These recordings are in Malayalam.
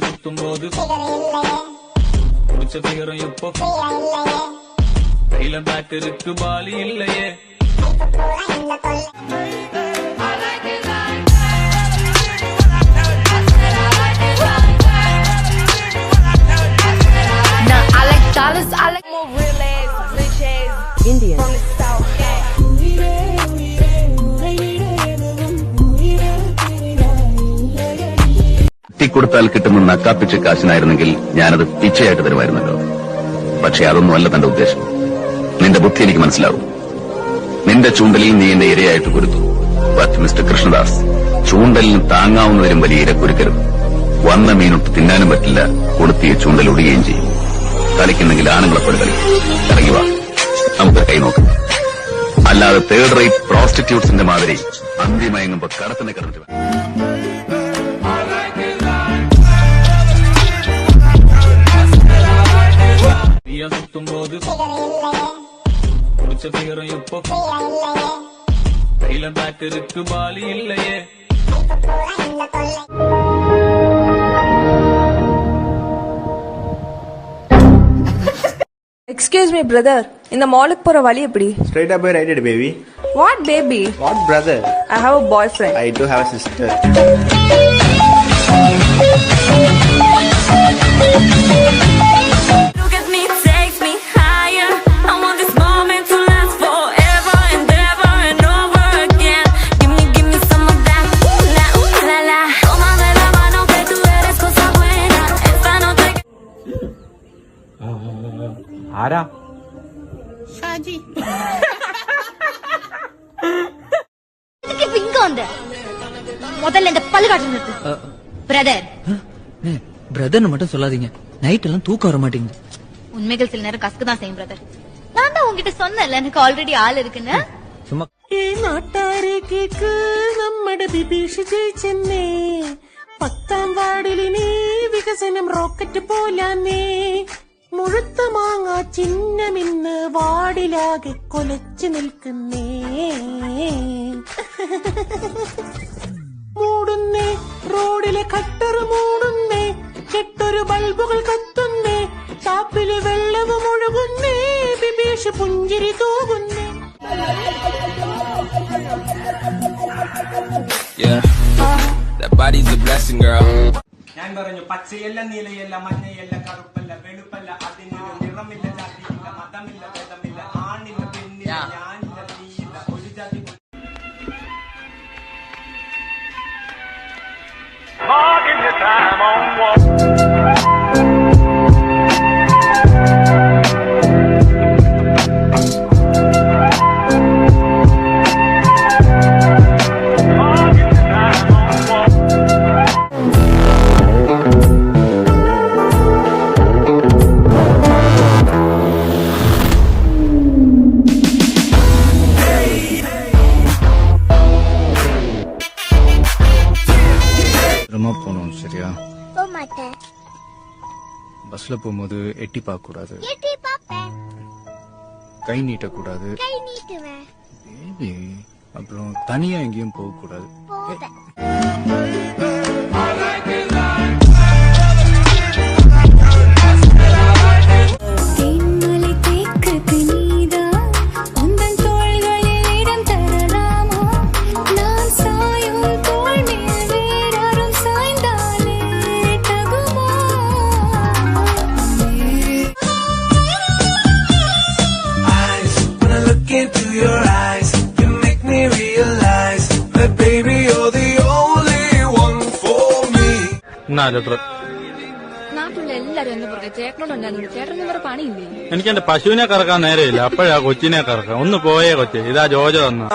சுத்தும்போது குடிச்ச பிகரம் இப்போ கையில பேக் இருக்கு பாலி இல்லையே. Indian. കൊടുത്താൽ കിട്ടുന്ന നക്കാപ്പിച്ച കാശിനായിരുന്നെങ്കിൽ ഞാനത് പിച്ചയായിട്ട് തരുമായിരുന്നല്ലോ. പക്ഷെ അതൊന്നുമല്ല തന്റെ ഉദ്ദേശം. നിന്റെ ബുദ്ധി എനിക്ക് മനസ്സിലാവും. നിന്റെ ചൂണ്ടലിൽ നീ എന്നെ ഇരയായിട്ട് കുരുത്തു. ബട്ട് മിസ്റ്റർ കൃഷ്ണദാസ്, ചൂണ്ടലിന് താങ്ങാവുന്നതിലും വലിയ ഇര കുരുക്കരുത്. വന്ന മീനൊട്ട് തിന്നാനും പറ്റില്ല, കൊടുത്തിയ ചൂണ്ടൽ ഒടുകയും ചെയ്യും. കളിക്കുന്നെങ്കിൽ ആണുങ്ങളെ പോലെ കളി. ഇറങ്ങി വാ, നമുക്ക് കൈ നോക്കാം. അല്ലാതെ തേർഡ് റേറ്റ് പ്രോസ്റ്റിറ്റ്യൂട്ട്സിന്റെ മാതിരി അന്തിമയങ്ങുമ്പോ കടത്തിനെ കടന്നിട്ട് சுத்தும்போது குடிச்ச பிகரம் இப்போ கையில பேக் இருக்கு பாலி இல்லையே. Excuse me, brother. In the mall pora vali eppadi? Straight up right it, baby. What baby? What brother? I have a boyfriend. I do have a sister. ആരാ? ഷാജി. முதல்ல இந்த பல்லு காட்டு நிறுத்து. பிரதர் பிரதர்னு மட்டும் சொல்லாதீங்க, நைட் எல்லாம் தூக்கம் வர மாட்டேங்குது. உண்மைகள் சில நேரம் கசக்கு தான் செய்யும் பிரதர். நான் தான் உங்ககிட்ட சொன்னேன்ல எனக்கு ஆல்ரெடி ஆள் இருக்குன்னு. சும்மா ഈ നാട്ടാരെ കേക്ക് നമ്മുടെ ബിബീഷ് ജയിച്ചെന്നേ. 10ാം വാർഡിലിനി വികസനം റോക്കറ്റ് പോലാന്നേ. മുഴുത്ത മാങ്ങ ചിഹ്നമിന്ന് വാർഡിലാകെ കൊലച്ചു നിൽക്കുന്നേ. മൂടുന്നേ റോഡിലെ കട്ടർ മൂടുന്നേ. കെട്ടൊരു ബൾബുകൾ കത്തുന്നേ. ടാപ്പില് വെള്ളവും ഒഴുകുന്നേ. ബിബീഷ് പുഞ്ചിരി തൂകുന്നേ. Yeah, that body's a blessing, girl. ഞാൻ പറഞ്ഞു പച്ചയല്ല നീലയല്ല മഞ്ഞയല്ല കറുപ്പല്ല വെളുപ്പല്ല അതിനൊരു നിറമില്ല ജാതിയില്ല മതമില്ല ഭേദമില്ല ആണില്ല പെണ്ണില്ല ഞാനില്ല നീയില്ല ഒരു ജാതി போகணும். சரியா? பஸ்ல போகும்போது எட்டி பார்க்க கூடாது, கை நீட்டக்கூடாது, அப்புறம் தனியா எங்கேயும் போக கூடாது. Into your eyes, you make me realize that baby you're the only one for me. നാട്ടിലുള്ള എല്ലാരും എന്നെ പുറകെ ചേട്ടനോടുണ്ടായിരുന്നു. ചേട്ടന് വേറെ പണിയില്ലേ? എനിക്ക് എന്റെ പശുവിനെ കറക്കാൻ നേരെയില്ല, അപ്പോഴാ കൊച്ചിനെ കറക്കാം. ഒന്ന് പോയേ കൊച്ചെ, ഇതാ ജോജ തന്ന.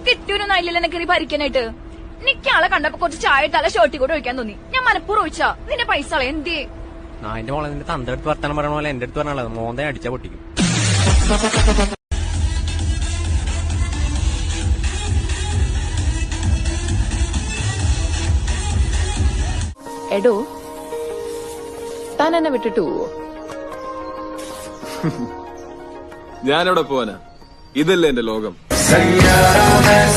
കിട്ടൂരൊന്നായില്ലല്ലോ എന്നെ കയറി ഭരിക്കാനായിട്ട്. എനിക്കാളെ കണ്ടപ്പോ കുറച്ച് ചായ തല ഷോട്ടി കൂടെ ഒഴിക്കാൻ തോന്നി. ഞാൻ മനപ്പൂർവ്വം ഒഴിച്ചാ. നിന്റെ പൈസ എന്തേ? എന്റെ മോളെ നിന്റെ തന്റെ അടുത്ത് വർത്താനം പറയണ പോലെ എന്റെ അടുത്ത് പറഞ്ഞാൽ മോന്തെ അടിച്ചാ പൊട്ടിക്കും. എടോ, താൻ എന്നെ വിട്ടിട്ട് പോവോ? ഞാനെവിടെ പോവാനാ? ഇതല്ലേ എന്റെ ലോകം. Sayara